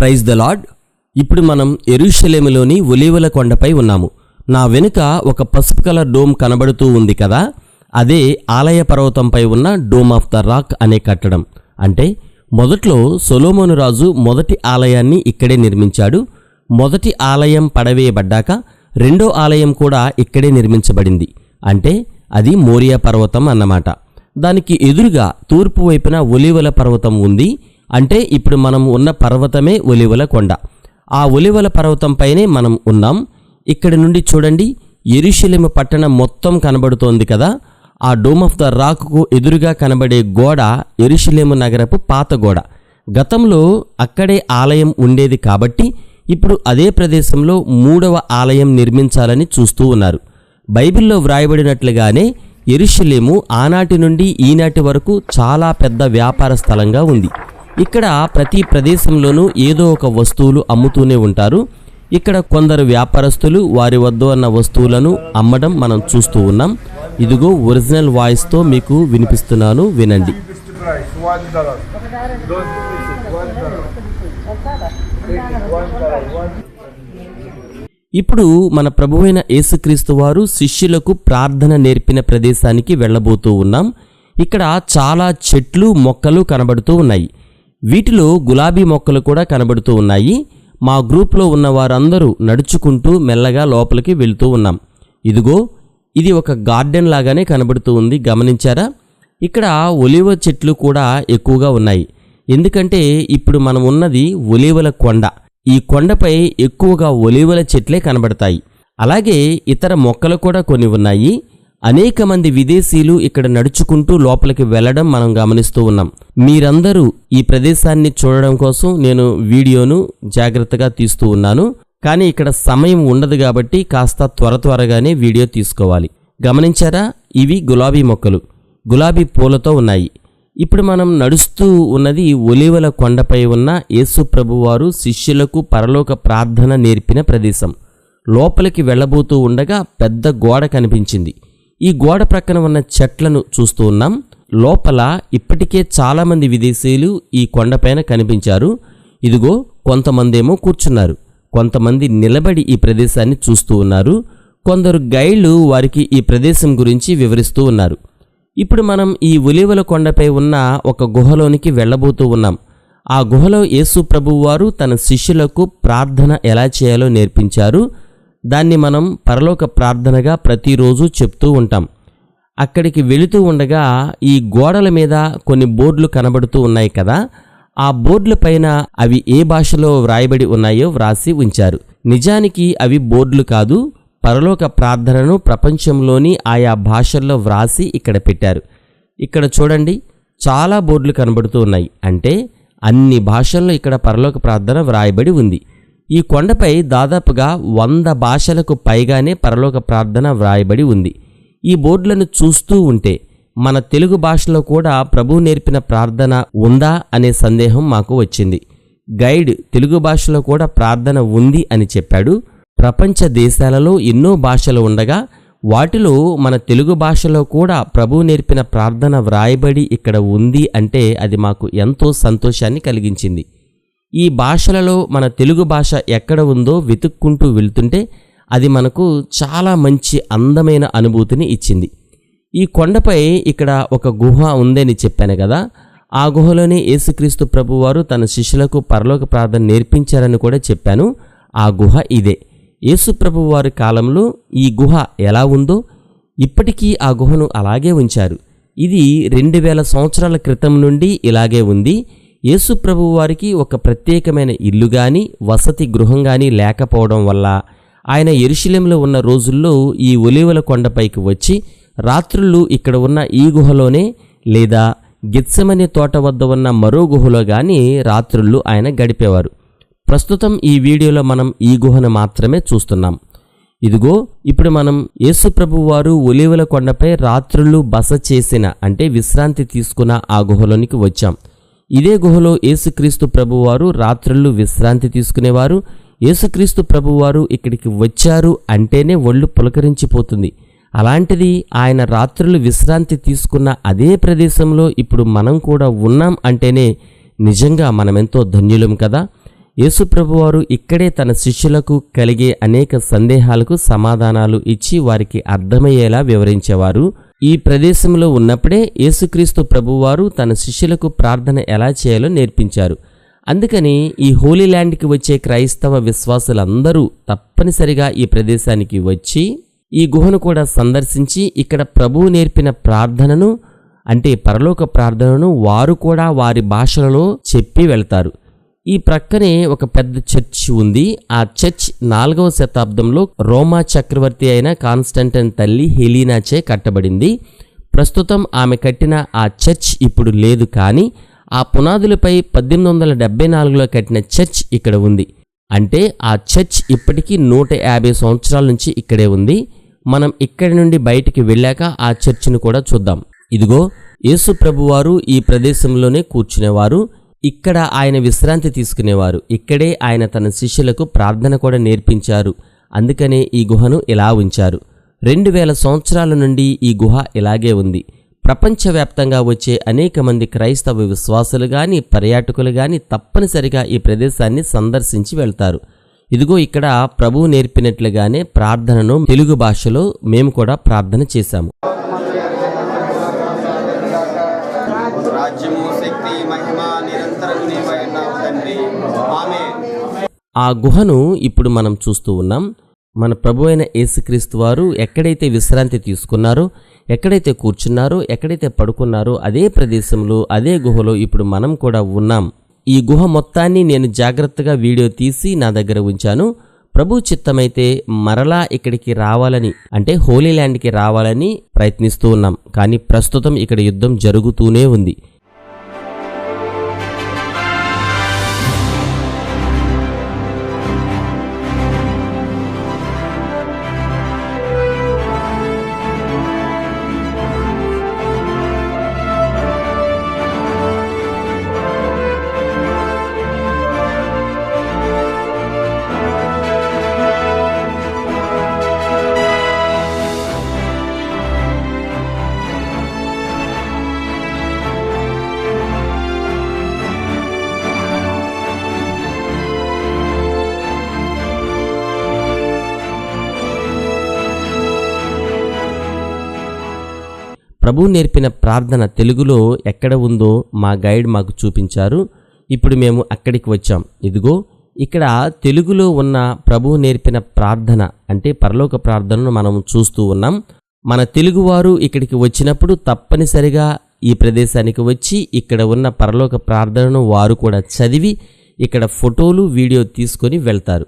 Praise the lord. ఇప్పుడు మనం యెరూషలేములోని ఒలీవల కొండపై ఉన్నాము. నా వెనుక ఒక పసుపు కలర్ డోమ్ కనబడుతూ ఉంది కదా, అదే ఆలయ పర్వతంపై ఉన్న డోమ్ ఆఫ్ ద రాక్ అనే కట్టడం. అంటే మొదట్లో సొలొమోను రాజు మొదటి ఆలయాన్ని ఇక్కడే నిర్మించాడు. మొదటి ఆలయం పడవేయబడ్డాక రెండో ఆలయం కూడా ఇక్కడే నిర్మించబడింది. అంటే అది మోరియా పర్వతం అన్నమాట. దానికి ఎదురుగా తూర్పు వైపున ఒలీవల పర్వతం ఉంది. అంటే ఇప్పుడు మనం ఉన్న పర్వతమే ఒలీవల కొండ. ఆ ఒలీవల పర్వతంపైనే మనం ఉన్నాం. ఇక్కడి నుండి చూడండి, యెరూషలేము పట్టణం మొత్తం కనబడుతోంది కదా. ఆ డోమ్ ఆఫ్ ద రాక్కు ఎదురుగా కనబడే గోడ యెరూషలేము నగరపు పాత గోడ. గతంలో అక్కడే ఆలయం ఉండేది కాబట్టి ఇప్పుడు అదే ప్రదేశంలో మూడవ ఆలయం నిర్మించాలని చూస్తూ ఉన్నారు. బైబిల్లో వ్రాయబడినట్లుగానే యెరూషలేము ఆనాటి నుండి ఈనాటి వరకు చాలా పెద్ద వ్యాపార స్థలంగా ఉంది. ఇక్కడ ప్రతి ప్రదేశంలోనూ ఏదో ఒక వస్తువులు అమ్ముతూనే ఉంటారు. ఇక్కడ కొందరు వ్యాపారస్తులు వారి వద్ద ఉన్న వస్తువులను అమ్మడం మనం చూస్తూ ఉన్నాం. ఇదిగో ఒరిజినల్ వాయిస్తో మీకు వినిపిస్తున్నాను, వినండి. ఇప్పుడు మన ప్రభువైన యేసుక్రీస్తు వారు శిష్యులకు ప్రార్థన నేర్పిన ప్రదేశానికి వెళ్ళబోతూ ఉన్నాం. ఇక్కడ చాలా చెట్లు మొక్కలు కనబడుతూ ఉన్నాయి. వీటిలో గులాబీ మొక్కలు కూడా కనబడుతూ ఉన్నాయి. మా గ్రూప్లో ఉన్న వారందరూ నడుచుకుంటూ మెల్లగా లోపలికి వెళ్తూ ఉన్నాం. ఇదిగో ఇది ఒక గార్డెన్ లాగానే కనబడుతూ ఉంది, గమనించారా? ఇక్కడ ఒలీవ చెట్లు కూడా ఎక్కువగా ఉన్నాయి. ఎందుకంటే ఇప్పుడు మనం ఉన్నది ఒలీవల కొండ. ఈ కొండపై ఎక్కువగా ఒలీవల చెట్లే కనబడతాయి. అలాగే ఇతర మొక్కలు కూడా కొన్ని ఉన్నాయి. అనేక మంది విదేశీయులు ఇక్కడ నడుచుకుంటూ లోపలికి వెళ్లడం మనం గమనిస్తూ ఉన్నాం. మీరందరూ ఈ ప్రదేశాన్ని చూడడం కోసం నేను వీడియోను జాగ్రత్తగా తీస్తూ ఉన్నాను. కానీ ఇక్కడ సమయం ఉండదు కాబట్టి కాస్త త్వరగానే వీడియో తీసుకోవాలి. గమనించారా? ఇవి గులాబీ మొక్కలు, గులాబీ పూలతో ఉన్నాయి. ఇప్పుడు మనం నడుస్తూ ఉన్నది ఒలీవల కొండపై ఉన్న యేసు ప్రభువారు శిష్యులకు పరలోక ప్రార్థన నేర్పిన ప్రదేశం. లోపలికి వెళ్ళబోతూ ఉండగా పెద్ద గోడ కనిపించింది. ఈ గోడ ప్రక్కన ఉన్న చెట్లను చూస్తూ ఉన్నాం. లోపల ఇప్పటికే చాలామంది విదేశీయులు ఈ కొండపైన కనిపించారు. ఇదిగో కొంతమంది ఏమో కూర్చున్నారు, కొంతమంది నిలబడి ఈ ప్రదేశాన్ని చూస్తూ ఉన్నారు. కొందరు గైడ్లు వారికి ఈ ప్రదేశం గురించి వివరిస్తూ ఉన్నారు. ఇప్పుడు మనం ఈ ఒలీవల కొండపై ఉన్న ఒక గుహలోనికి వెళ్ళబోతూ ఉన్నాం. ఆ గుహలో యేసు ప్రభువారు తన శిష్యులకు ప్రార్థన ఎలా చేయాలో నేర్పించారు. దాన్ని మనం పరలోక ప్రార్థనగా ప్రతిరోజు చెప్తూ ఉంటాం. అక్కడికి వెళుతూ ఉండగా ఈ గోడల మీద కొన్ని బోర్డులు కనబడుతూ ఉన్నాయి కదా. ఆ బోర్డుల పైన అవి ఏ భాషలో వ్రాయబడి ఉన్నాయో వ్రాసి ఉంచారు. నిజానికి అవి బోర్డులు కాదు, పరలోక ప్రార్థనను ప్రపంచంలోని ఆయా భాషల్లో వ్రాసి ఇక్కడ పెట్టారు. ఇక్కడ చూడండి, చాలా బోర్డులు కనబడుతూ ఉన్నాయి. అంటే అన్ని భాషల్లో ఇక్కడ పరలోక ప్రార్థన వ్రాయబడి ఉంది. ఈ కొండపై దాదాపుగా 100 భాషలకు పైగానే పరలోక ప్రార్థన వ్రాయబడి ఉంది. ఈ బోర్డులను చూస్తూ ఉంటే మన తెలుగు భాషలో కూడా ప్రభువు నేర్పిన ప్రార్థన ఉందా అనే సందేహం మాకు వచ్చింది. గైడ్ తెలుగు భాషలో కూడా ప్రార్థన ఉంది అని చెప్పాడు. ప్రపంచ దేశాలలో ఎన్నో భాషలు ఉండగా వాటిలో మన తెలుగు భాషలో కూడా ప్రభువు నేర్పిన ప్రార్థన వ్రాయబడి ఇక్కడ ఉంది అంటే అది మాకు ఎంతో సంతోషాన్ని కలిగించింది. ఈ భాషలలో మన తెలుగు భాష ఎక్కడ ఉందో వెతుక్కుంటూ వెళ్తుంటే అది మనకు చాలా మంచి అందమైన అనుభూతిని ఇచ్చింది. ఈ కొండపై ఇక్కడ ఒక గుహ ఉందని చెప్పాను కదా. ఆ గుహలోనే యేసుక్రీస్తు ప్రభువారు తన శిష్యులకు పరలోక ప్రార్థన నేర్పించారని కూడా చెప్పాను. ఆ గుహ ఇదే. యేసు ప్రభువారి కాలంలో ఈ గుహ ఎలా ఉందో ఇప్పటికీ ఆ గుహను అలాగే ఉంచారు. ఇది 2000 సంవత్సరాల క్రితం నుండి ఇలాగే ఉంది. యేసు ప్రభువారికి ఒక ప్రత్యేకమైన ఇల్లు గాని వసతి గృహం గాని లేకపోవడం వల్ల ఆయన యెరూషలేములో ఉన్న రోజుల్లో ఈ ఒలీవల కొండపైకి వచ్చి రాత్రుళ్ళు ఇక్కడ ఉన్న ఈ గుహలోనే లేదా గెత్సెమనే తోట వద్ద ఉన్న మరో గుహలో గాని రాత్రుళ్ళు ఆయన గడిపేవారు. ప్రస్తుతం ఈ వీడియోలో మనం ఈ గుహను మాత్రమే చూస్తున్నాం. ఇదిగో ఇప్పుడు మనం యేసు ప్రభువారు ఒలీవల కొండపై రాత్రుళ్ళు బస చేసిన అంటే విశ్రాంతి తీసుకున్న ఆ గుహలోనికి వచ్చాం. ఇదే గుహలో యేసుక్రీస్తు ప్రభువారు రాత్రుళ్ళు విశ్రాంతి తీసుకునేవారు. యేసుక్రీస్తు ప్రభువారు ఇక్కడికి వచ్చారు అంటేనే ఒళ్ళు పులకరించిపోతుంది. అలాంటిది ఆయన రాత్రులు విశ్రాంతి తీసుకున్న అదే ప్రదేశంలో ఇప్పుడు మనం కూడా ఉన్నాం అంటేనే నిజంగా మనమెంతో ధన్యులం కదా. యేసుప్రభువారు ఇక్కడే తన శిష్యులకు కలిగే అనేక సందేహాలకు సమాధానాలు ఇచ్చి వారికి అర్థమయ్యేలా వివరించేవారు. ఈ ప్రదేశంలో ఉన్నప్పుడే యేసుక్రీస్తు ప్రభువారు తన శిష్యులకు ప్రార్థన ఎలా చేయాలో నేర్పించారు. అందుకని ఈ హోలీ ల్యాండ్కి వచ్చే క్రైస్తవ విశ్వాసులందరూ తప్పనిసరిగా ఈ ప్రదేశానికి వచ్చి ఈ గుహను కూడా సందర్శించి ఇక్కడ ప్రభువు నేర్పిన ప్రార్థనను అంటే పరలోక ప్రార్థనను వారు కూడా వారి భాషలలో చెప్పి వెళ్తారు. ఈ ప్రక్కనే ఒక పెద్ద చర్చ్ ఉంది. ఆ చర్చ్ 4వ శతాబ్దంలో రోమా చక్రవర్తి అయిన కాన్స్టంటైన్ తల్లి హెలీనాచే కట్టబడింది. ప్రస్తుతం ఆమె కట్టిన ఆ చర్చ్ ఇప్పుడు లేదు, కానీ ఆ పునాదులపై 1874లో కట్టిన చర్చ్ ఇక్కడ ఉంది. అంటే ఆ చర్చ్ ఇప్పటికీ 150 సంవత్సరాల నుంచి ఇక్కడే ఉంది. మనం ఇక్కడి నుండి బయటికి వెళ్ళాక ఆ చర్చిని కూడా చూద్దాం. ఇదిగో యేసు ప్రభువారు ఈ ప్రదేశంలోనే కూర్చునేవారు. ఇక్కడ ఆయన విశ్రాంతి తీసుకునేవారు. ఇక్కడే ఆయన తన శిష్యులకు ప్రార్థన కూడా నేర్పించారు. అందుకనే ఈ గుహను ఇలా ఉంచారు. 2000 సంవత్సరాల నుండి ఈ గుహ ఇలాగే ఉంది. ప్రపంచవ్యాప్తంగా వచ్చే అనేక మంది క్రైస్తవ విశ్వాసులు గాని పర్యాటకులు గాని తప్పనిసరిగా ఈ ప్రదేశాన్ని సందర్శించి వెళ్తారు. ఇదిగో ఇక్కడ ప్రభువు నేర్పినట్లుగానే ప్రార్థనను తెలుగు భాషలో మేము కూడా ప్రార్థన చేశాము. ఆ గుహను ఇప్పుడు మనం చూస్తూ ఉన్నాం. మన ప్రభు అయిన యేసుక్రీస్తు వారు ఎక్కడైతే విశ్రాంతి తీసుకున్నారో, ఎక్కడైతే కూర్చున్నారో, ఎక్కడైతే పడుకున్నారో అదే ప్రదేశంలో అదే గుహలో ఇప్పుడు మనం కూడా ఉన్నాం. ఈ గుహ మొత్తాన్ని నేను జాగ్రత్తగా వీడియో తీసి నా దగ్గర ఉంచాను. ప్రభు చిత్తమైతే మరలా ఇక్కడికి రావాలని అంటే హోలీ ల్యాండ్కి రావాలని ప్రయత్నిస్తూ ఉన్నాం. కానీ ప్రస్తుతం ఇక్కడ యుద్ధం జరుగుతూనే ఉంది. ప్రభు నేర్పిన ప్రార్థన తెలుగులో ఎక్కడ ఉందో మా గైడ్ మాకు చూపించారు. ఇప్పుడు మేము అక్కడికి వచ్చాం. ఇదిగో ఇక్కడ తెలుగులో ఉన్న ప్రభు నేర్పిన ప్రార్థన అంటే పరలోక ప్రార్థనను మనం చూస్తూ ఉన్నాం. మన తెలుగువారు ఇక్కడికి వచ్చినప్పుడు తప్పనిసరిగా ఈ ప్రదేశానికి వచ్చి ఇక్కడ ఉన్న పరలోక ప్రార్థనను వారు కూడా చదివి ఇక్కడ ఫోటోలు వీడియో తీసుకొని వెళ్తారు.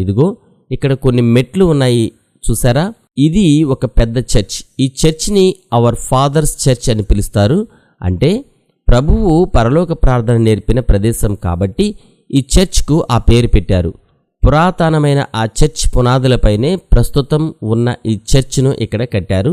ఇదిగో ఇక్కడ కొన్ని మెట్లు ఉన్నాయి చూసారా? ఇది ఒక పెద్ద చర్చ్. ఈ చర్చ్ని అవర్ ఫాదర్స్ చర్చ్ అని పిలుస్తారు. అంటే ప్రభువు పరలోక ప్రార్థన నేర్పిన ప్రదేశం కాబట్టి ఈ చర్చ్కు ఆ పేరు పెట్టారు. పురాతనమైన ఆ చర్చ్ పునాదులపైనే ప్రస్తుతం ఉన్న ఈ చర్చ్ను ఇక్కడ కట్టారు.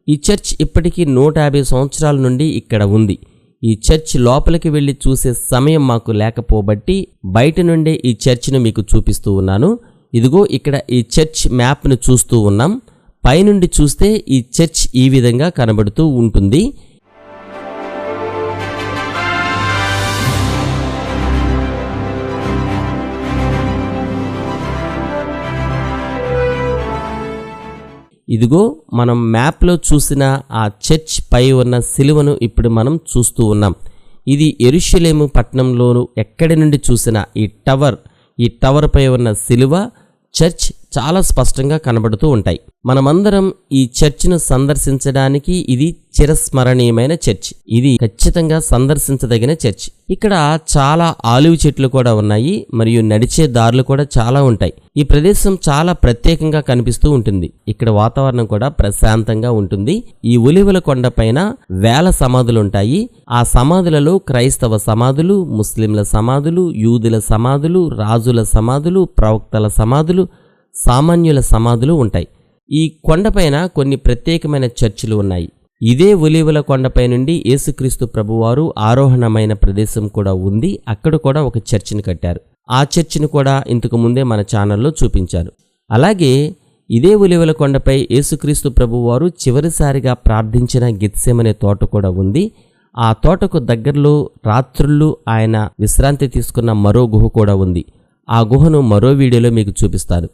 ఈ చర్చ్ ఇప్పటికీ 150 సంవత్సరాల నుండి ఇక్కడ ఉంది. ఈ చర్చ్ లోపలికి వెళ్ళి చూసే సమయం మాకు లేకపోబట్టి బయట నుండే ఈ చర్చ్ను మీకు చూపిస్తూ ఉన్నాను. ఇదిగో ఇక్కడ ఈ చర్చ్ మ్యాప్ను చూస్తూ ఉన్నాం. పైనుండి చూస్తే ఈ చర్చ్ ఈ విధంగా కనబడుతూ ఉంటుంది. ఇదిగో మనం మ్యాప్లో చూసిన ఆ చర్చ్ పై ఉన్న సిలువను ఇప్పుడు మనం చూస్తూ ఉన్నాం. ఇది యెరూషలేము పట్టణంలోను ఎక్కడి నుండి చూసిన ఈ టవర్ పై ఉన్న సిలువ చర్చ్ చాలా స్పష్టంగా కనబడుతూ ఉంటాయి. మనమందరం ఈ చర్చిను సందర్శించడానికి ఇది చిరస్మరణీయమైన చర్చ్. ఇది ఖచ్చితంగా సందర్శించదగిన చర్చ్. ఇక్కడ చాలా ఆలివ్ చెట్లు కూడా ఉన్నాయి మరియు నడిచే దారులు కూడా చాలా ఉంటాయి. ఈ ప్రదేశం చాలా ప్రత్యేకంగా కనిపిస్తూ ఉంటుంది. ఇక్కడ వాతావరణం కూడా ప్రశాంతంగా ఉంటుంది. ఈ ఒలివల కొండ పైన వేల సమాధులుంటాయి. ఆ సమాధులలో క్రైస్తవ సమాధులు, ముస్లింల సమాధులు, యూదుల సమాధులు, రాజుల సమాధులు, ప్రవక్తల సమాధులు, సామాన్యుల సమాధులు ఉంటాయి. ఈ కొండపైన కొన్ని ప్రత్యేకమైన చర్చిలు ఉన్నాయి. ఇదే ఒలీవల కొండపై నుండి యేసుక్రీస్తు ప్రభువారు ఆరోహణమైన ప్రదేశం కూడా ఉంది. అక్కడ కూడా ఒక చర్చిని కట్టారు. ఆ చర్చిని కూడా ఇంతకు ముందే మన ఛానల్లో చూపించారు. అలాగే ఇదే ఒలీవల కొండపై యేసుక్రీస్తు ప్రభువారు చివరిసారిగా ప్రార్థించిన గెత్సెమనే తోట కూడా ఉంది. ఆ తోటకు దగ్గరలో రాత్రుళ్ళు ఆయన విశ్రాంతి తీసుకున్న మరో గుహ కూడా ఉంది. ఆ గుహను మరో వీడియోలో మీకు చూపిస్తాను.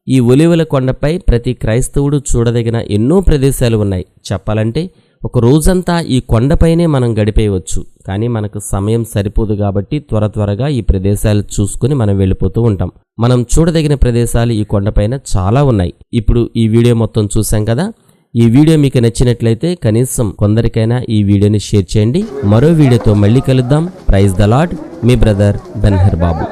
ఈ ఒలీవల కొండపై ప్రతి క్రైస్తవుడు చూడదగిన ఎన్నో ప్రదేశాలు ఉన్నాయి. చెప్పాలంటే ఒక రోజంతా ఈ కొండపైనే మనం గడిపేయవచ్చు. కానీ మనకు సమయం సరిపోదు కాబట్టి త్వరగా ఈ ప్రదేశాలు చూసుకుని మనం వెళ్ళిపోతూ ఉంటాం. మనం చూడదగిన ప్రదేశాలు ఈ కొండపైన చాలా ఉన్నాయి. ఇప్పుడు ఈ వీడియో మొత్తం చూసాం కదా. ఈ వీడియో మీకు నచ్చినట్లయితే కనీసం కొందరికైనా ఈ వీడియోని షేర్ చేయండి. మరో వీడియోతో మళ్ళీ కలుద్దాం. Praise the Lord. మీ బ్రదర్ బెన్హర్ బాబు.